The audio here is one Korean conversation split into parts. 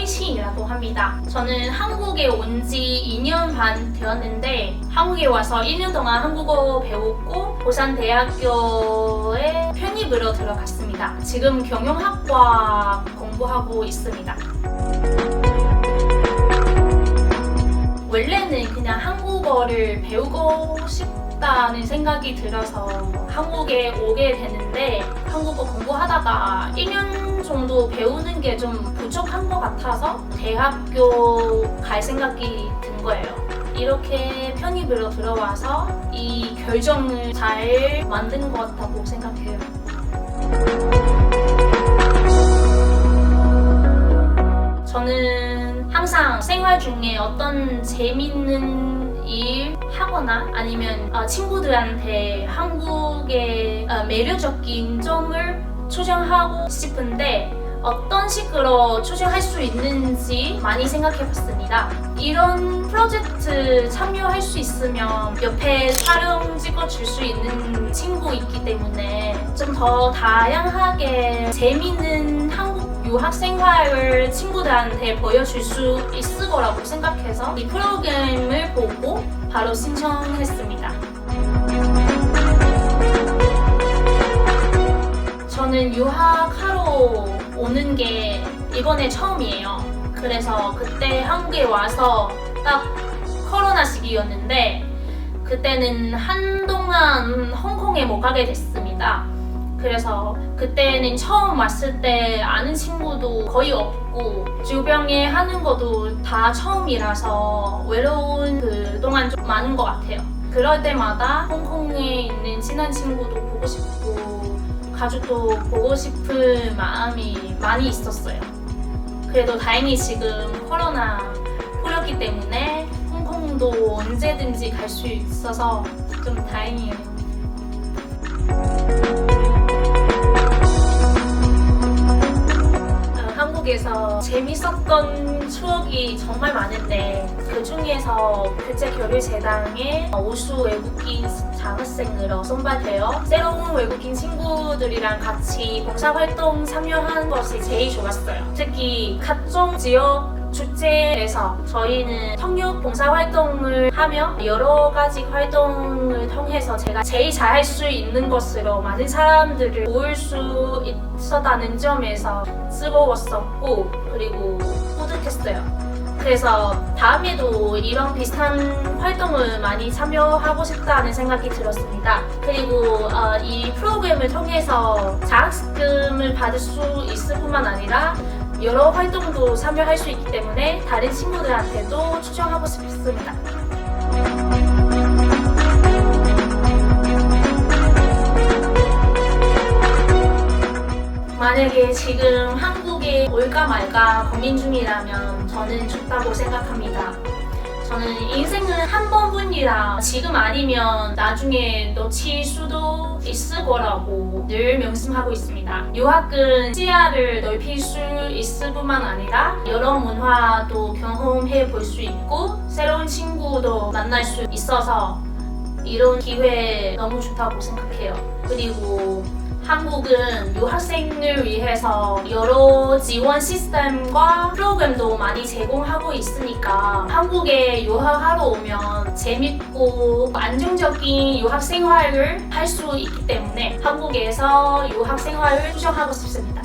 허이신이라고 합니다. 저는 한국에 온 지 2년 반 되었는데 한국에 와서 1년 동안 한국어 배웠고 부산대학교에 편입으로 들어갔습니다. 지금 경영학과 공부하고 있습니다. 원래는 그냥 한국어를 배우고 싶다는 생각이 들어서 한국에 오게 되는데 한국어 공부하다가 1년 정도 배우는 게 좀 부족한 것 같아서 대학교 갈 생각이 든 거예요. 이렇게 편입으로 들어와서 이 결정을 잘 만든 것 같다고 생각해요. 저는 항상 생활 중에 어떤 재밌는 일 하거나 아니면 친구들한테 한국의 매력적인 점을 초청하고 싶은데 어떤 식으로 초청할 수 있는지 많이 생각해 봤습니다. 이런 프로젝트 참여할 수 있으면 옆에 촬영 찍어줄 수 있는 친구 있기 때문에 좀 더 다양하게 재미있는 한국 유학 생활을 친구들한테 보여줄 수 있을 거라고 생각해서 이 프로그램을 보고 바로 신청했습니다. 저는 유학하러 오는 게 이번에 처음이에요. 그래서 그때 한국에 와서 딱 코로나 시기였는데 그때는 한동안 홍콩에 못 가게 됐습니다. 그래서 그때는 처음 왔을 때 아는 친구도 거의 없고 주변에 하는 것도 다 처음이라서 외로운 그동안 좀 많은 것 같아요. 그럴 때마다 홍콩에 있는 친한 친구도 보고 싶고 가족도 보고 싶은 마음이 많이 있었어요. 그래도 다행히 지금 코로나 풀렸기 때문에 홍콩도 언제든지 갈 수 있어서 좀 다행이에요. 한국에서 재밌었던 추억이 정말 많은데 그 중에서 국제교류재단에 우수 외국인 장학생으로 선발되어 새로운 외국인 친구들이랑 같이 봉사활동 참여한 것이 제일 좋았어요. 특히 각종 지역 축제에서 저희는 통역 봉사활동을 하며 여러 가지 활동을 통해서 제가 제일 잘할 수 있는 것으로 많은 사람들을 모을 수 있었다는 점에서 즐거웠었고 그리고 뿌듯했어요. 그래서 다음에도 이런 비슷한 활동을 많이 참여하고 싶다는 생각이 들었습니다. 그리고 이 프로그램을 통해서 장학금을 받을 수 있을 뿐만 아니라 여러 활동도 참여할 수 있기 때문에 다른 친구들한테도 추천하고 싶습니다. 만약에 지금 한국에 올까 말까 고민 중이라면 저는 좋다고 생각합니다. 저는 인생은 한 번뿐이라 지금 아니면 나중에 놓칠 수도 있을 거라고 늘 명심하고 있습니다. 유학은 시야를 넓힐 수 있을 뿐만 아니라 여러 문화도 경험해 볼 수 있고 새로운 친구도 만날 수 있어서 이런 기회 너무 좋다고 생각해요. 그리고 한국은 유학생을 위해서 여러 지원 시스템과 프로그램도 많이 제공하고 있으니까 한국에 유학하러 오면 재밌고 안정적인 유학 생활을 할 수 있기 때문에 한국에서 유학 생활을 추천하고 싶습니다.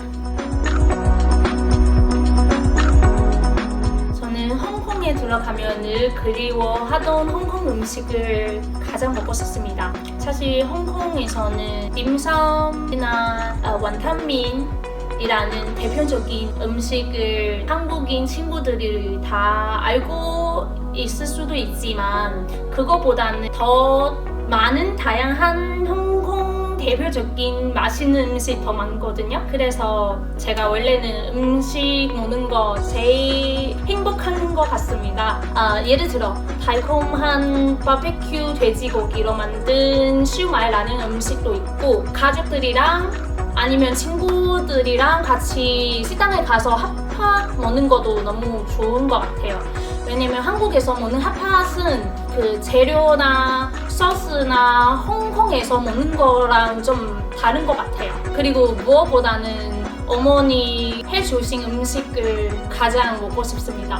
저는 홍콩에 들어가면 늘 그리워하던 홍콩 음식을 가장 먹고 싶습니다. 사실 홍콩에서는 딤섬이나 원탄민이라는 대표적인 음식을 한국인 친구들이 다 알고 있을 수도 있지만 그거보다는 더 많은 다양한 홍콩 대표적인 맛있는 음식 더 많거든요. 그래서 제가 원래는 음식 먹는 거 제일 행복한 것 같습니다. 예를 들어 달콤한 바베큐 돼지고기로 만든 슈마이라는 음식도 있고 가족들이랑 아니면 친구들이랑 같이 식당에 가서 핫팟 먹는 것도 너무 좋은 것 같아요. 왜냐면 한국에서 먹는 핫팟은 그 재료나 소스나 홍콩에서 먹는 거랑 좀 다른 것 같아요. 그리고 무엇보다는 어머니 해주신 음식을 가장 먹고 싶습니다.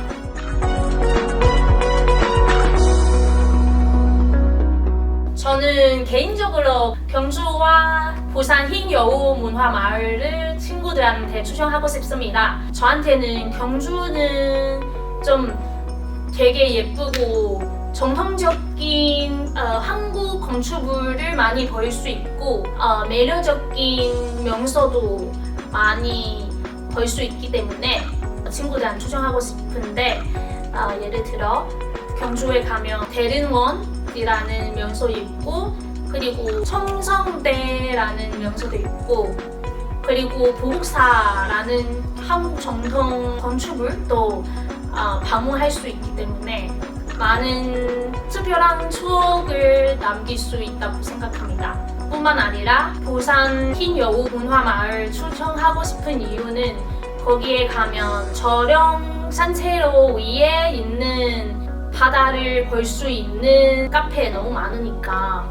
저는 개인적으로 경주와 부산 흰여우 문화마을을 친구들한테 추천하고 싶습니다. 저한테는 경주는 좀 되게 예쁘고 정통적인 한국 건축물을 많이 볼 수 있고 매력적인 명소도 많이 볼 수 있기 때문에 친구들한테 추천하고 싶은데 예를 들어 경주에 가면 대릉원이라는 명소 있고 그리고 청성대라는 명소도 있고 그리고 보국사라는 한국 정통 건축물도 방문할 수 있기 때문에 많은 특별한 추억을 남길 수 있다고 생각합니다. 뿐만 아니라 부산 흰여우 문화마을 추천하고 싶은 이유는 거기에 가면 저령 산채로 위에 있는 바다를 볼 수 있는 카페 너무 많으니까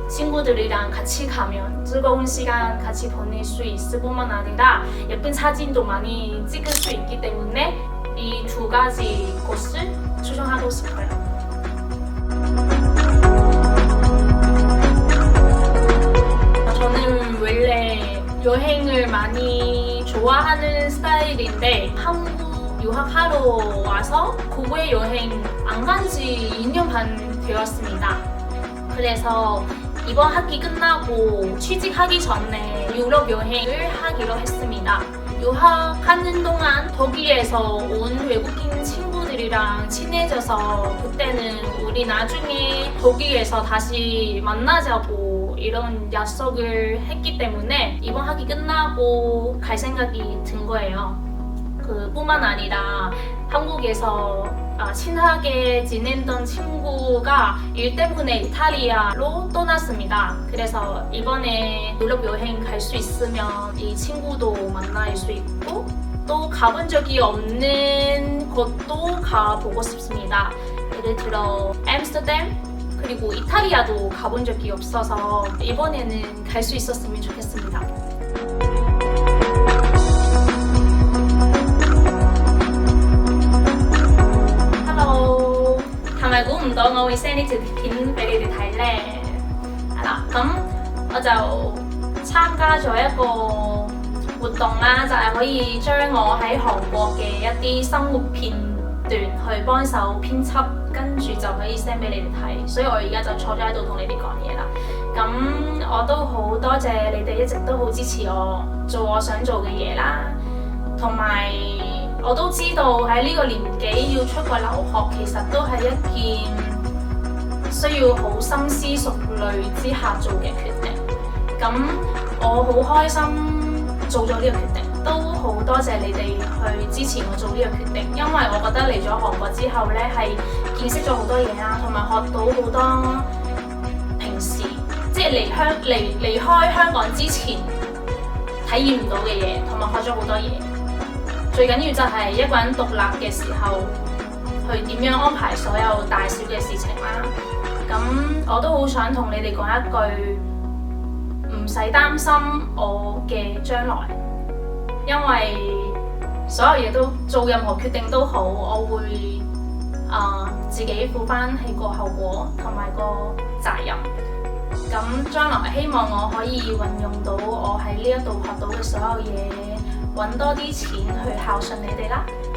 친구들이랑 같이 가면 즐거운 시간 같이 보낼 수 있을 뿐만 아니라 예쁜 사진도 많이 찍을 수 있기 때문에 이 두 가지 곳을 추천하고 싶어요. 저는 원래 여행을 많이 좋아하는 스타일인데 한국 유학하러 와서 국외 여행 안 간 지 2년 반 되었습니다. 그래서 이번 학기 끝나고 취직하기 전에 유럽 여행을 하기로 했습니다. 유학하는 동안 독일에서 온 외국인 친구들이랑 친해져서 그때는 우리 나중에 독일에서 다시 만나자고 이런 약속을 했기 때문에 이번 학기 끝나고 갈 생각이 든 거예요. 그뿐만 아니라 한국에서 친하게 지냈던 친구가 일 때문에 이탈리아로 떠났습니다. 그래서 이번에 유럽 여행 갈 수 있으면 이 친구도 만날 수 있고 또 가본 적이 없는 곳도 가보고 싶습니다. 예를 들어 암스테르담 그리고 이탈리아도 가본 적이 없어서 이번에는 갈 수 있었으면 좋겠습니다.係咪估唔到我會 send 呢條片俾你哋睇呢？係啦，咁我就參加咗一個活動啦，就係可以將我喺韓國嘅一啲生活片段去幫手編輯，跟住就可以 send 俾你哋睇。所以我而家就坐咗喺度同你哋講嘢啦。咁我都好多謝你哋一直都好支持我做我想做嘅嘢啦，同埋我都知道喺呢個年紀要出國留學，其實都係一件需要好深思熟慮之下做嘅決定。咁我好開心做咗呢個決定，都好多謝你哋去支持我做呢個決定，因為我覺得嚟咗韓國之後呢，係見識咗好多嘢啦，同埋學到好多平時即係離開香港之前體驗唔到嘅嘢，同埋學咗好多嘢。最緊要就係一個人獨立嘅時候，去點樣安排所有大小嘅事情啦。咁我都好想同你哋講一句，唔使擔心我嘅將來，因為所有嘢都做任何決定都好，我會自己負翻起個後果同埋個責任。咁將來希望我可以運用到我喺呢一度學到嘅所有嘢。揾多啲錢去孝順你哋啦〜